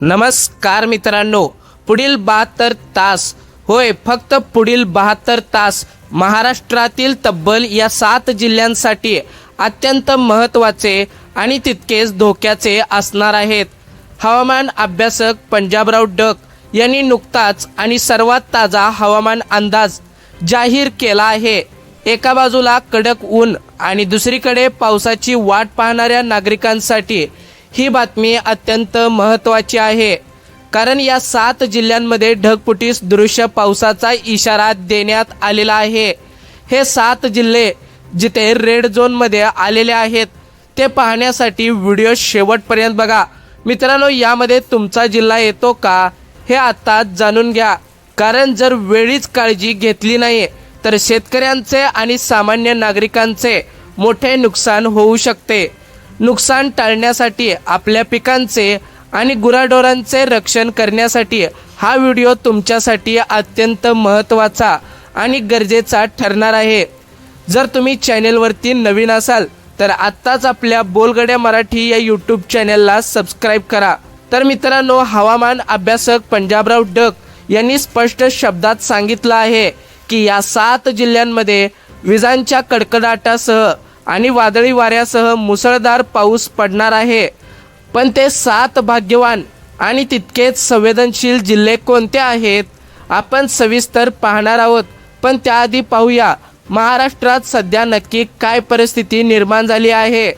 नमस्कार मित्रांनो, पुढील 72 तास होय फक्त पुढील 72 तास महाराष्ट्रातील तब्बल या 7 जिल्ह्यांसाठी अत्यंत महत्त्वाचे आणि तितकेच धोक्याचे असणार आहेत। हवामान अभ्यासक पंजाबराव डक यांनी नुकताच आणि सर्वात ताजा हवामान अंदाज जाहीर केला आहे। एका बाजूला कडक ऊन आणि दुसरीकडे पावसाची वाट पाहणाऱ्या नागरिकांसाठी ही बातमी अत्यंत महत्त्वाची आहे, कारण या 7 जिल्ह्यांमध्ये ढगफुटी दृश्य पावसाचा इशारा देण्यात आलेला आहे। हे 7 जिल्हे जिथे रेड झोनमध्ये आलेले आहेत ते पाहण्यासाठी व्हिडिओ शेवटपर्यंत बघा। मित्रांनो, यामध्ये तुमचा जिल्हा येतो का हे आता जाणून घ्या, कारण जर वेळीच काळजी घेतली नाही तर शेतकऱ्यांचे आणि सामान्य नागरिकांचे मोठे नुकसान होऊ शकते। नुकसान टाळण्यासाठी आपल्या पिकांचे आणि गुराढोरांचे रक्षण करण्यासाठी हा व्हिडिओ तुमच्यासाठी अत्यंत महत्त्वाचा आणि गरजेचा ठरणार आहे। जर तुम्ही चॅनेलवरती नवीन असाल तर आत्ताच आपल्या बोलगड्या मराठी या यूट्यूब चॅनेलला सबस्क्राईब करा। तर मित्रांनो, हवामान अभ्यासक पंजाबराव डक यांनी स्पष्ट शब्दात सांगितलं आहे की या 7 जिल्ह्यांमध्ये विजांच्या कडकडाटासह आणि वादळी वाऱ्यासह मुसळधार पाऊस पडणार आहे। पण ते 7 भाग्यवान आणि तितकेच संवेदनशील जिल्हे कोणते आहेत आपण सविस्तर पाहणार आहोत। पण त्याआधी पाहूया महाराष्ट्रात सध्या नक्की काय परिस्थिती निर्माण झाली आहे।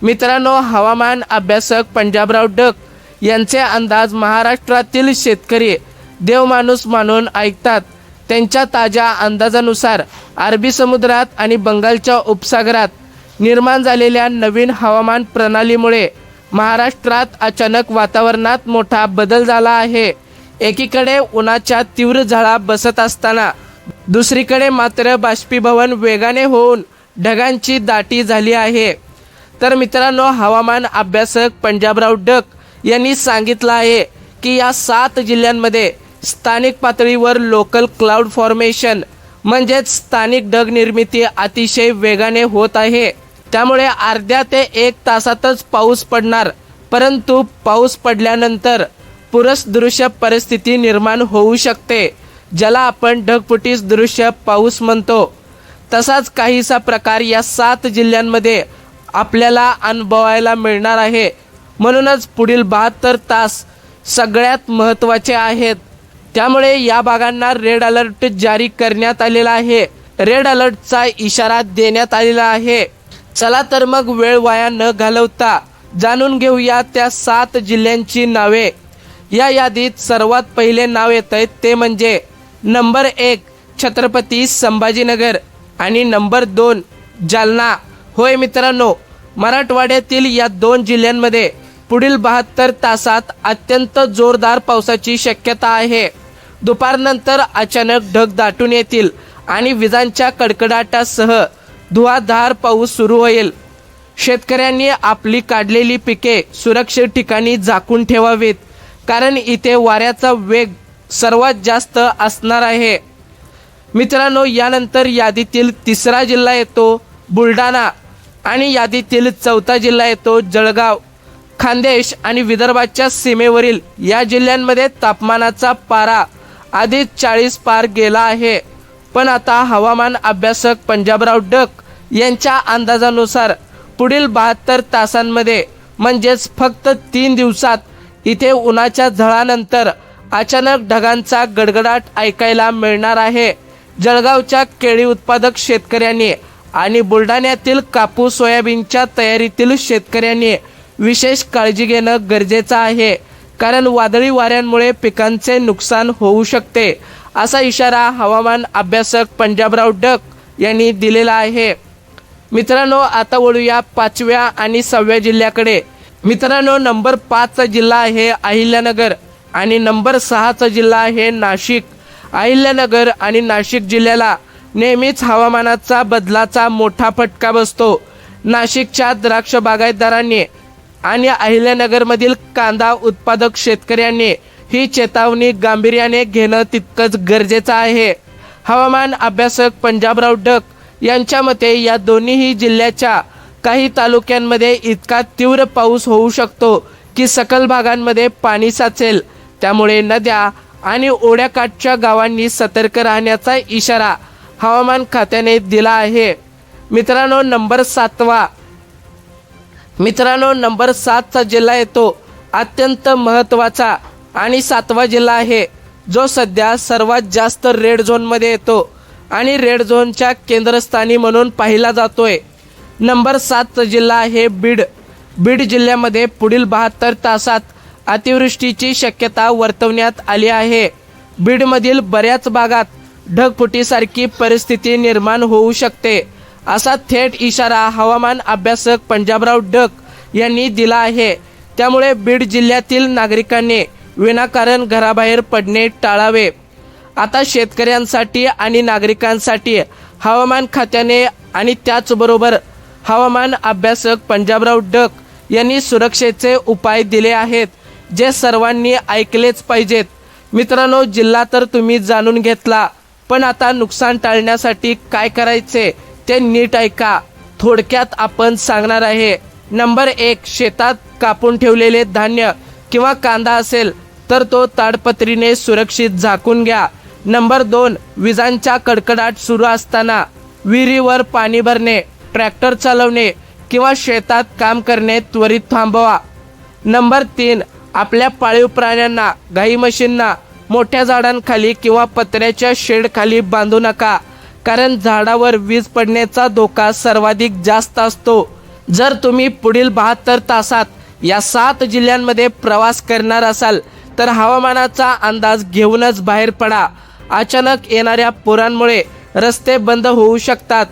मित्रांनो, हवामान अभ्यासक पंजाबराव डक यांचे अंदाज महाराष्ट्रातील शेतकरी देवमाणूस मानून ऐकतात। त्यांच्या ताज्या अंदाजानुसार अरबी समुद्रात आणि बंगालच्या उपसागरात निर्माण झालेल्या नवीन हवामान प्रणालीमुळे महाराष्ट्रात अचानक वातावरणात मोठा बदल झाला आहे। एकीकडे उन्हाच्या तीव्र झळा बसत असताना दुसरीकडे मात्र बाष्पीभवन वेगाने होऊन ढगांची दाटी झाली आहे। तर मित्रांनो, हवामान अभ्यासक पंजाबराव डक यांनी सांगितलं आहे की या 7 जिल्ह्यांमध्ये स्थानिक पातळीवर लोकल क्लाउड फॉर्मेशन म्हणजेच स्थानिक ढग निर्मिती अतिशय वेगाने होत आहे। त्यामुळे अर्ध्या ते 1 तासातच पाऊस पडणार, परंतु पाऊस पडल्यानंतर पूरसदृश्य परिस्थिती निर्माण होऊ शकते, ज्याला आपण ढगफुटी दृश्य पाऊस म्हणतो। तसाच काहीसा प्रकार या 7 जिल्ह्यांमध्ये आपल्याला अनुभवायला मिळणार आहे। म्हणूनच पुढील 72 तास सगळ्यात महत्त्वाचे आहेत। त्यामुळे या भागांना रेड अलर्ट जारी करण्यात आलेला आहे। रेड अलर्टचा इशारा देण्यात आलेला आहे। चला तर मग वेळ वाया न घालवता जाणून घेऊया त्या 7 जिल्ह्यांची नावे। या यादीत सर्वात पहिले नाव येतंय ते म्हणजे नंबर 1 छत्रपती संभाजीनगर आणि नंबर 2 जालना। होय मित्रांनो, मराठवाड्यातील या 2 जिल्ह्यांमध्ये पुढील 72 तासात अत्यंत जोरदार पावसाची शक्यता आहे। दुपारनंतर अचानक ढग दाटून येतील आणि विजांच्या कडकडाटासह धुवाधार पाऊस सुरू होईल। शेतकऱ्यांनी आपली काढलेली पिके सुरक्षित ठिकाणी झाकून ठेवावीत, कारण इथे वाऱ्याचा वेग सर्वात जास्त असणार आहे। मित्रांनो, यानंतर यादीतील 3रा जिल्हा येतो बुलढाणा आणि यादीतील 4था जिल्हा येतो जळगाव। खानदेश आणि विदर्भाच्या सीमेवरील या जिल्ह्यांमध्ये तापमानाचा पारा आधीच 40 पार गेला आहे। पण आता हवामान अभ्यासक पंजाबराव डक यांच्या अंदाजानुसार पुढील 72 तासांमध्ये म्हणजेच फक्त 3 दिवसात इथे उन्हाच्या झळानंतर अचानक ढगांचा गडगडाट ऐकायला मिळणार आहे। जळगावच्या केळी उत्पादक शेतकऱ्यांनी आणि बुलढाण्यातील कापूस सोयाबीनच्या तयारीतील शेतकऱ्यांनी विशेष काळजी घेणं गरजेचं आहे, कारण वादळी वाऱ्यांमुळे पिकांचे नुकसान होऊ शकते, असा इशारा हवामान अभ्यासक पंजाबराव डक यांनी दिलेला आहे। मित्रांनो, आता वळूया 5व्या आणि 6व्या जिल्ह्याकडे। मित्रांनो, नंबर 5 चा जिल्हा आहे अहिल्यानगर आणि नंबर 6 चा जिल्हा आहे नाशिक। अहिल्यानगर आणि नाशिक जिल्ह्याला नेहमीच हवामानाचा बदलाचा मोठा फटका बसतो। नाशिकच्या द्राक्ष बागायतदारांनी आणि अहिल्यानगरमधील कांदा उत्पादक शेतकऱ्यांनी ही चेतावणी गांभीर्याने घेणं तितकंच गरजेचं आहे। हवामान अभ्यासक पंजाबराव डक यांच्या मते या दोन्हीही जिल्ह्याच्या काही तालुक्यांमध्ये इतका तीव्र पाऊस होऊ शकतो की सखल भागांमध्ये पाणी साचेल, त्यामुळे नद्या आणि ओढ्याकाठच्या गावांनी सतर्क राहण्याचा इशारा हवामान खात्याने दिला आहे. मित्रांनो, नंबर 7चा जिल्हा येतो अत्यंत महत्त्वाचा आणि 7वा जिल्हा आहे जो सध्या सर्वात जास्त रेड झोनमध्ये येतो आणि रेड झोनच्या केंद्रस्थानी म्हणून पाहिला जातोय. नंबर 7चा जिल्हा आहे बीड. बीड जिल्ह्यामध्ये पुढील 72 तासात अतिवृष्टीची शक्यता वर्तवण्यात आली आहे. बीडमधील बऱ्याच भागात ढगफुटीसारखी परिस्थिती निर्माण होऊ शकते, असा थेट इशारा हवामान अभ्यासक पंजाबराव डक यांनी दिला आहे. त्यामुळे बीड जिल्ह्यातील नागरिकांनी विनाकारण घराबाहेर पडणे टाळावे. आता शेतकऱ्यांसाठी आणि नागरिकांसाठी हवामान खात्याने आणि त्याचबरोबर हवामान अभ्यासक पंजाबराव डक यांनी सुरक्षेचे उपाय दिले आहेत, जे सर्वांनी ऐकलेच पाहिजेत. मित्रांनो, जिल्हा तर तुम्ही जाणून घेतला, पण आता नुकसान टाळण्यासाठी काय करायचे ते नीट ऐका. थोडक्यात आपण सांगणार आहे. नंबर 1, शेतात कापून ठेवलेले धान्य किंवा कांदा असेल तर तो ताडपत्रीने सुरक्षित झाकून घ्या. नंबर 2, विजांच्या कडकडाट सुरू असताना विहिरीवर पाणी भरणे, ट्रॅक्टर चालवणे किंवा शेतात काम करणे त्वरित थांबवा. नंबर 3, आपल्या पाळीव प्राण्यांना, गाई म्हशींना मोठ्या झाडांखाली किंवा पत्र्याच्या शेडखाली बांधू नका, कारण झाडावर वीज पडण्याचा धोका सर्वाधिक जास्त असतो. जर तुम्ही पुढील 72 तासात या 7 जिल्ह्यांमध्ये प्रवास करणार असाल तर हवामानाचा अंदाज घेऊनच बाहेर पडा. अचानक येणाऱ्या पुरांमुळे रस्ते बंद होऊ शकतात.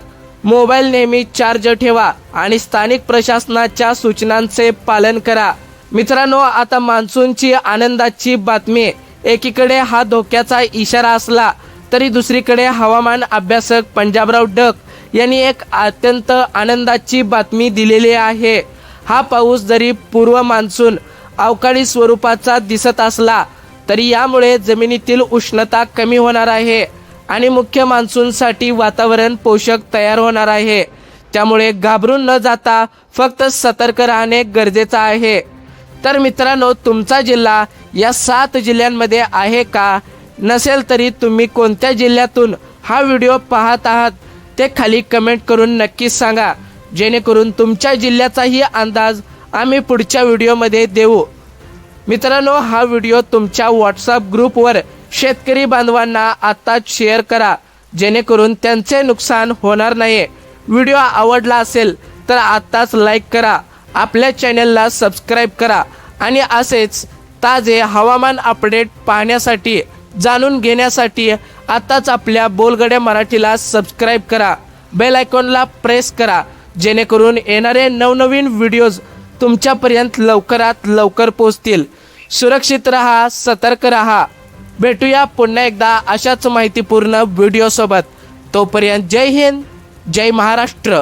मोबाईल नेहमी चार्ज ठेवा आणि स्थानिक प्रशासनाच्या सूचनांचे पालन करा. मित्रांनो, आता मान्सूनची आनंदाची बातमी. एकीकडे हा धोक्याचा इशारा असला तरी दुसरीकडे हवामान अभ्यासक पंजाबराव डक यांनी एक अत्यंत आनंदाची बातमी दिलेली आहे. हा पाऊस जरी पूर्व मान्सून अवकाळी स्वरूपाचा दिसत असला तरी यामुळे जमिनीतील उष्णता कमी होणार आहे आणि मुख्य मान्सूनसाठी वातावरण पोषक तयार होणार आहे. त्यामुळे घाबरून न जाता फक्त सतर्क राहणे गरजेचं आहे. तर मित्रांनो, तुमचा जिल्हा या 7 जिल्ह्यांमध्ये आहे का? नसेल तरी तुम्ही कोणत्या जिल्ह्यातून हा व्हिडिओ पाहत आहात ते खाली कमेंट करून नक्कीच सांगा, जेणेकरून तुमच्या जिल्ह्याचाही अंदाज आम्ही पुढच्या व्हिडिओमध्ये देऊ. मित्रांनो, हा व्हिडिओ तुमच्या व्हॉट्सअप ग्रुपवर शेतकरी बांधवांना आत्ताच शेअर करा, जेणेकरून त्यांचे नुकसान होणार नाही. व्हिडिओ आवडला असेल तर आत्ताच लाईक करा, आपल्या चॅनलला सबस्क्राईब करा आणि असेच ताजे हवामान अपडेट पाहण्यासाठी, जाणून घेण्यासाठी आत्ताच आपल्या बोलगड्या मराठीला सबस्क्राईब करा. बेल आयकॉनला प्रेस करा, जेणेकरून येणारे नवनवीन व्हिडिओज तुमच्यापर्यंत लवकरात लवकर पोहोचतील. सुरक्षित रहा, सतर्क रहा. भेटूया पुन्हा एकदा अशाच माहितीपूर्ण व्हिडिओसोबत. तोपर्यंत जय हिंद, जय महाराष्ट्र.